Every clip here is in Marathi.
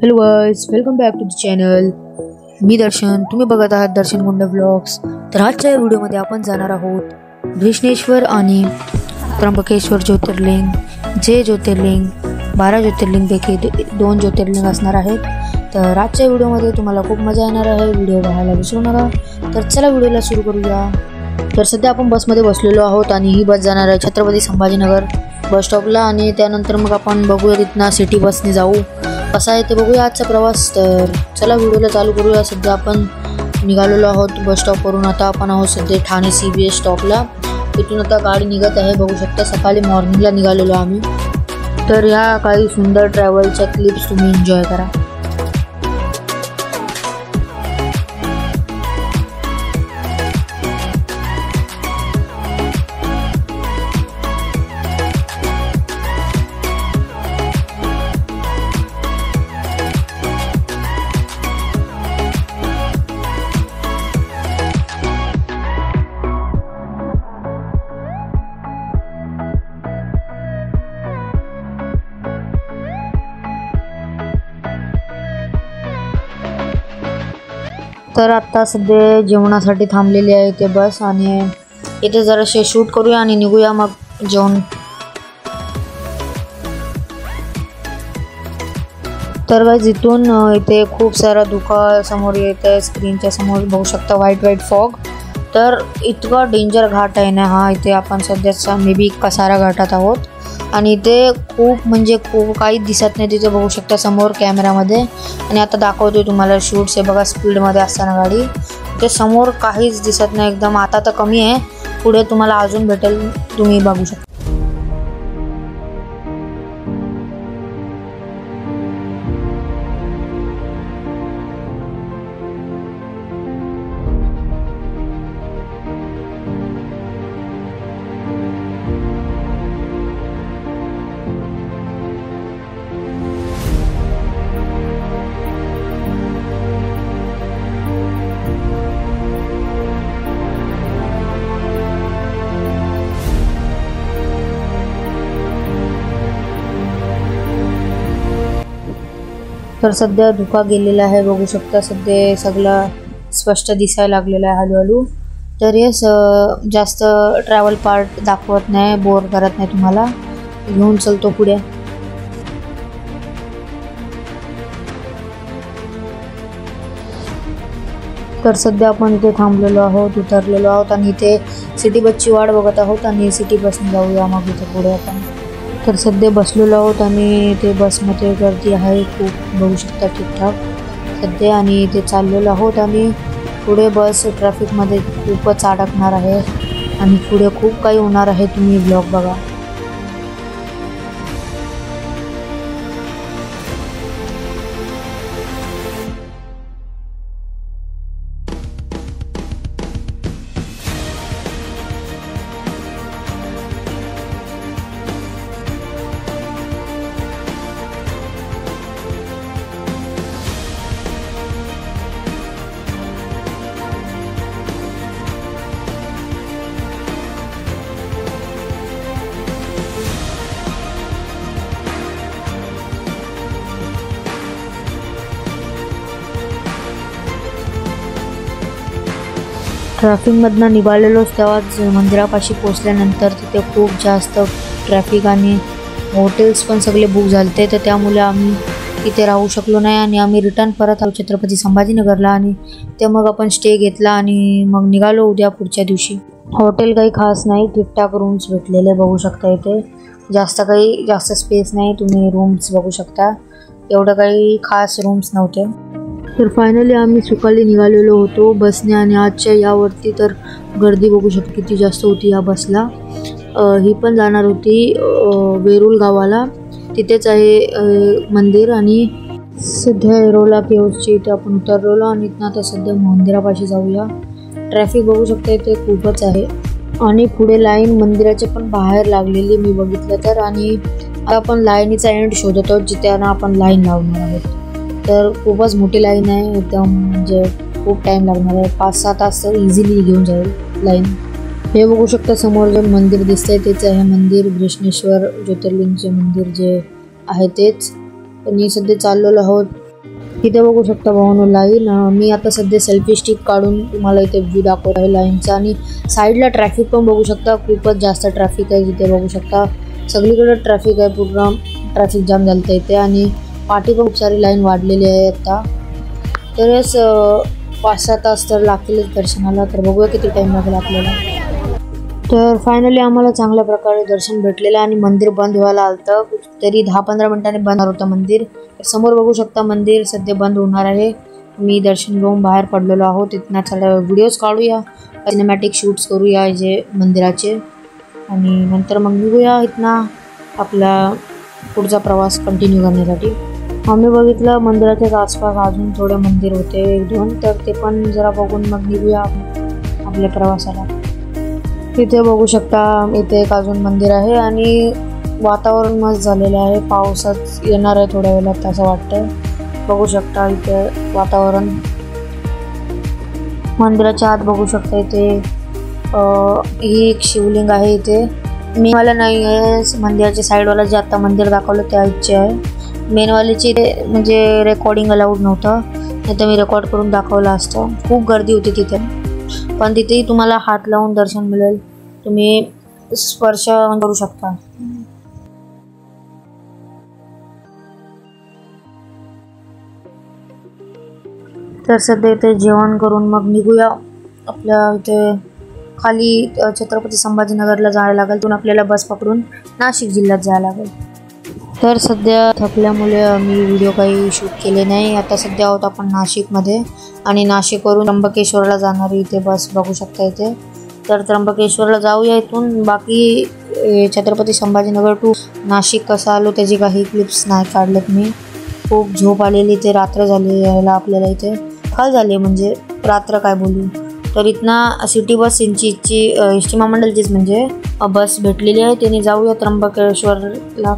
Hello guys, welcome back to the channel. मी दर्शन, तुम्ही बघत आहात दर्शन गुंड व्लॉग्स. तर आजच्या व्हिडिओमध्ये आपण जाणार आहोत घृष्णेश्वर आणि त्र्यंबकेश्वर ज्योतिर्लिंग. जे ज्योतिर्लिंग 12 ज्योतिर्लिंगपैकी 2 ज्योतिर्लिंग असणार आहेत. तर आजच्या व्हिडिओमध्ये तुम्हाला खूप मजा येणार आहे. व्हिडिओ बघायला विसरू नका. तर चला व्हिडिओला सुरू करूया. तर सध्या आपण बसमध्ये बसलेलो आहोत आणि ही बस जाणार आहे छत्रपती संभाजीनगर बस स्टॉपला आणि त्यानंतर मग आपण बघूया तिथनं सिटी बसने जाऊ. कसा आहे ते बघूया आजचा प्रवास. तर चला व्हिडिओला चालू करूया. सध्या आपण निघालेलो आहोत बस स्टॉपवरून. आता आपण आहोत सध्या ठाणे CBS स्टॉपला. इथून आता गाडी निघत आहे, बघू शकता. सकाळी मॉर्निंगला निघालेलो आम्ही. तर ह्या काही सुंदर ट्रॅव्हलच्या क्लिप्स तुम्ही एन्जॉय करा. तर आता सध्या जेवणासाठी थांबलेली आहे ते बस आणि इथे जराशे शूट करूया आणि निघूया मग जेवण. तर गाइस इथून इथे खूप सारा धुका समोर येत आहे. स्क्रीनच्या समोर बघू शकता व्हाईट फॉग. तर इतका डेंजर घाट आहे ना हा. इथे आपण सध्याचा मे बी कसारा घाटात आहोत आणि इथे खूप म्हणजे खूप काहीच दिसत नाही. तिथे बघू शकता समोर कॅमेरामध्ये. आणि आता दाखवतोय तुम्हाला शूट्स आहे बघा स्पीडमध्ये असताना गाडी. ते समोर काहीच दिसत नाही एकदम. आता तर कमी आहे, पुढे तुम्हाला अजून भेटेल, तुम्ही बघू शकता. तर सध्या धुका गेलेला आहे, बघू शकता. सध्या सगळं स्पष्ट दिसायला लागलेलं आहे हळूहळू. तर हे जास्त ट्रॅव्हल पार्ट दाखवत नाही, बोर करत नाही तुम्हाला. घेऊन चलतो पुढे. तर सध्या आपण इथे थांबलेलो आहोत, उतरलेलो आहोत आणि इथे सिटी बसची वाट बघत आहोत आणि सिटी बसने जाऊया मग इथे पुढे आपण. तर सध्या बसलेलो आहोत आणि ते बसमध्ये गर्दी आहे खूप, बघू शकता ठीकठाक सध्या. आणि ते चाललेलो आहोत आणि पुढे बस ट्रॅफिकमध्ये खूपच अडकणार आहे आणि पुढे खूप काही होणार आहे. तुम्ही ब्लॉग बघा. ट्रॅफिकमधनं निघालेलोच तेव्हाच मंदिरापाशी पोचल्यानंतर तिथे खूप जास्त ट्रॅफिक आणि हॉटेल्स पण सगळे बुक झाले. तर त्यामुळे आम्ही तिथे राहू शकलो नाही आणि आम्ही रिटर्न परत आलो छत्रपती संभाजीनगरला. आणि ते मग आपण स्टे घेतला आणि मग निघालो उद्या पुढच्या दिवशी. हॉटेल काही खास नाही, ठीकठाक रूम्स भेटलेले बघू शकता. इथे जास्त स्पेस नाही, तुम्ही रूम्स बघू शकता. एवढं काही खास रूम्स नव्हते. तर फायनली आम्ही सुकाली निघालेलो होतो बसने आणि आजच्या यावरती तर गर्दी बघू शकतो किती जास्त होती या बसला. ही पण जाणार होती वेरूळ गावाला, तिथेच आहे मंदिर. आणि सध्या एरोला केव्सची इथे आपण उतरलेलो आणि इथनं आता सध्या मंदिरापाशी जाऊया. ट्रॅफिक बघू शकता इथे खूपच आहे आणि पुढे लाईन मंदिराच्या पण बाहेर लागलेली मी बघितलं तर. आणि आपण लाईनीचा एंड शोधत आहोत जिथे आपण लाईन लावणार आहोत. तर खूपच मोठी लाईन आहे एकदम, म्हणजे खूप टाइम लागणार आहे. 5-6 तास तर इझिली घेऊन जाईल लाईन. हे बघू शकता समोर जे मंदिर दिसतंय तेच आहे मंदिर, घृष्णेश्वर ज्योतिर्लिंगचे मंदिर जे आहे तेच. पण मी सध्या चाललेलो आहोत इथे बघू शकता भावांनो लाईन. मी आता सध्या सेल्फी स्टिक काढून तुम्हाला इथे व्ह्यू दाखवत आहे लाईनचा. आणि साईडला ट्रॅफिक पण बघू शकता, खूपच जास्त ट्रॅफिक आहे इथे बघू शकता. सगळीकडे ट्रॅफिक आहे, पूर्ण ट्रॅफिक जाम झालं इथे. आणि पाठी पण खूप सारी लाईन वाढलेली आहे आता. तरच 5-6 तास तर लागतीलच दर्शनाला. तर बघूया किती टाईम लागेल आपल्याला. तर फायनली आम्हाला चांगल्या प्रकारे दर्शन भेटलेलं आणि मंदिर बंद व्हायला आलं. तरी 10-15 मिनिटांनी बंद होणार होतं मंदिर. समोर बघू शकता मंदिर सध्या बंद होणार आहे. मी दर्शन घेऊन बाहेर पडलेलो आहोत. इथनं थोड्या व्हिडिओज काढूया, सिनेमॅटिक शूट्स करूया जे मंदिराचे, आणि नंतर मग निघूया इथनं आपला पुढचा प्रवास कंटिन्यू करण्यासाठी. आम्ही बघितलं मंदिराच्याच आसपास अजून थोडे मंदिर होते 1-2, तर ते पण जरा बघून मग निघूया आपल्या प्रवासाला. इथे बघू शकता इथे एक अजून मंदिर आहे आणि वातावरण मस्त झालेलं आहे. पावसात येणार आहे थोड्या वेळात असं वाटतंय. बघू शकता इथे वातावरण. मंदिराच्या आत बघू शकता इथे ही एक शिवलिंग आहे. इथे मेनवाला नाही आहे, मंदिराच्या साईडवाला जे आता मंदिर दाखवलं त्या इच्छे आहे. मेनवालीची म्हणजे रेकॉर्डिंग अलाउड नव्हतं, नाही तर मी रेकॉर्ड करून दाखवलं असतं. खूप गर्दी होती तिथे, पण तिथेही तुम्हाला हात लावून दर्शन मिळेल, तुम्ही स्पर्श करू शकता. तर सध्या इथे जेवण करून मग निघूया. आपल्या इथे खाली छत्रपती संभाजीनगरला जायला लागेल, तिथून आपल्याला बस पकडून नाशिक जिल्ह्यात जायला लागेल. तर सध्या थकल्यामुळे मी व्हिडिओ काही शूट केले नाही. आता सध्या आहोत आपण नाशिकमध्ये आणि नाशिकवरून त्र्यंबकेश्वरला जाणारी इथे बस बघू शकता इथे. तर त्र्यंबकेश्वरला जाऊया इथून. बाकी छत्रपती संभाजीनगर टू नाशिक कसं आलो त्याची काही क्लिप्स नाही काढलेत मी. खूप झोप आलेली, ते रात्र झाली यायला आपल्याला इथे. काल झाली म्हणजे रात्र काय बोलू. तर इथनं सिटी बस सिंचीची एस टी महामंडळचीच म्हणजे बस भेटलेली आहे, त्याने जाऊया त्र्यंबकेश्वरला.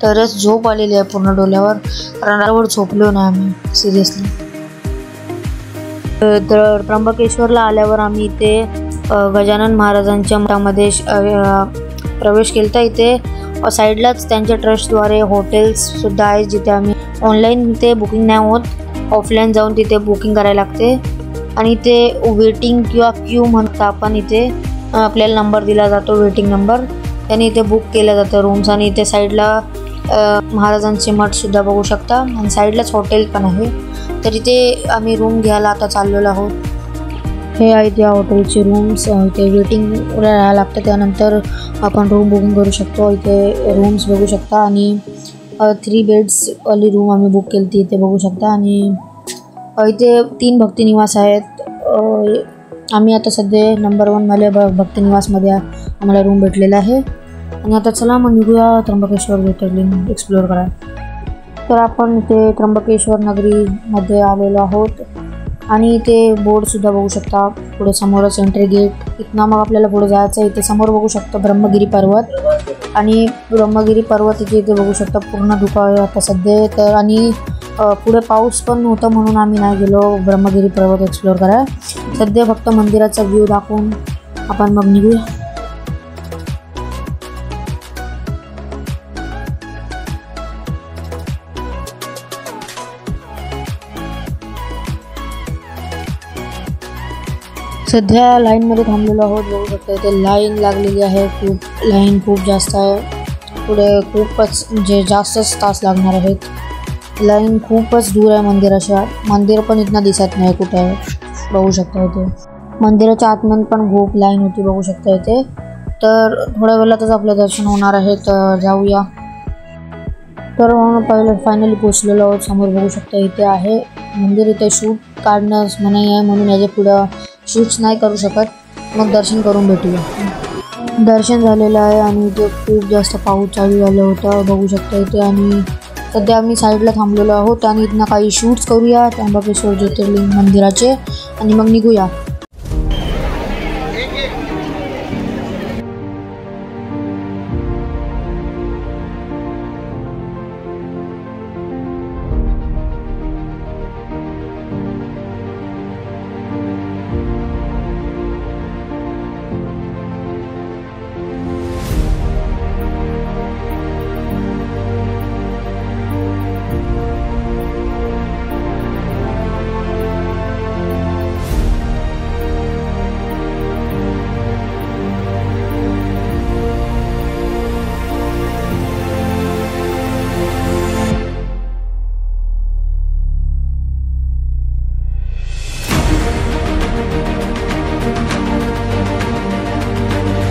तरच झोप आलेली आहे पूर्ण डोल्यावर, कारण रात्रभर झोपलो नाही आम्ही सिरियसली. तर त्र्यंबकेश्वरला आल्यावर आम्ही इथे गजानन महाराजांच्या मठामध्ये प्रवेश केला. इथे साईडलाच त्यांच्या ट्रस्टद्वारे हॉटेल्ससुद्धा आहेत, जिथे आम्ही ऑनलाईन ते बुकिंग नाही होत, ऑफलाईन जाऊन तिथे बुकिंग करायला लागते. आणि इथे वेटिंग किंवा क्यू म्हणता आपण, इथे आपल्याला नंबर दिला जातो वेटिंग नंबर, त्याने इथे बुक केलं जातं रूम्स. आणि इथे साईडला महाराजांचे मठसुद्धा बघू शकता आणि साईडलाच हॉटेल पण आहे. तर इथे आम्ही रूम घ्यायला आता चाललेलो आहोत. हे आहेत या हॉटेलचे रूम्स. इथे वेटिंग राहायला लागतं, त्यानंतर आपण रूम बुकिंग करू शकतो. इथे रूम्स बघू शकता आणि 3 बेड्सवाली रूम आम्ही बुक केली ती इथे बघू शकता. आणि इथे 3 भक्तिनिवास आहेत. आम्ही आता सध्या नंबर 1 भक्तिनिवासमध्ये आम्हाला रूम भेटलेला आहे. आणि आता चला मग निघूया त्र्यंबकेश्वर ज्योतिर्लिंग एक्सप्लोअर करायला. तर आपण इथे त्र्यंबकेश्वर नगरीमध्ये आलेलो आहोत आणि इथे बोर्डसुद्धा बघू शकता. पुढे समोरच एंट्री गेट, इथनं मग आपल्याला पुढे जायचं आहे. इथे समोर बघू शकता ब्रह्मगिरी पर्वत, आणि ब्रह्मगिरी पर्वत इथे बघू शकता पूर्ण धुकं आहे आता सध्या. तर आणि पुढे पाऊस पण होतं म्हणून आम्ही नाही गेलो ब्रह्मगिरी पर्वत एक्सप्लोअर करायला. सध्या फक्त मंदिराचा व्ह्यू दाखवून आपण मग निघूया. सध्या लाईनमध्ये थांबलेलो आहोत, बघू शकता इथे लाईन लागलेली आहे. खूप जास्त आहे. पुढे खूपच म्हणजे जास्तच तास लागणार आहेत. लाईन खूपच दूर आहे मंदिराच्या. मंदिर पण इथनं दिसत नाही कुठे आहे, बघू शकता इथे. मंदिराच्या आतमध्ये पण खूप लाईन होती बघू शकता इथे. तर थोड्या वेळातच आपलं दर्शन होणार आहे, तर जाऊया. तर पहिले फायनली पोचलेलो आहोत. समोर बघू शकता इथे आहे मंदिर. इथे शूट काढणं मनाई आहे म्हणून याच्या पुढं शूट्स नाही करू शकत. मग दर्शन करून भेटूया. दर्शन झालेलं आहे आणि इथे खूप जास्त पाऊस चालू झालं होतं बघू शकता इथे. आणि सध्या आम्ही साईडला थांबलेलो आहोत आणि इथनं काही शूट्स करूया त्र्यंबकेश्वर ज्योतिर्लिंग मंदिराचे आणि मग निघूया.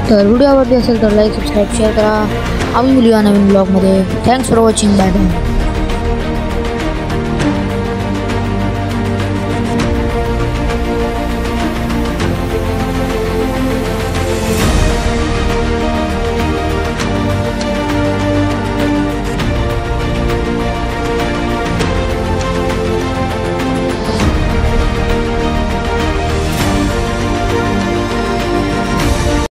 तर व्हिडिओ आवडली असेल तर लाईक सबस्क्राईब शेअर करा. आम्ही बोलूया नवीन ब्लॉगमध्ये. Thanks for watching. Bye bye.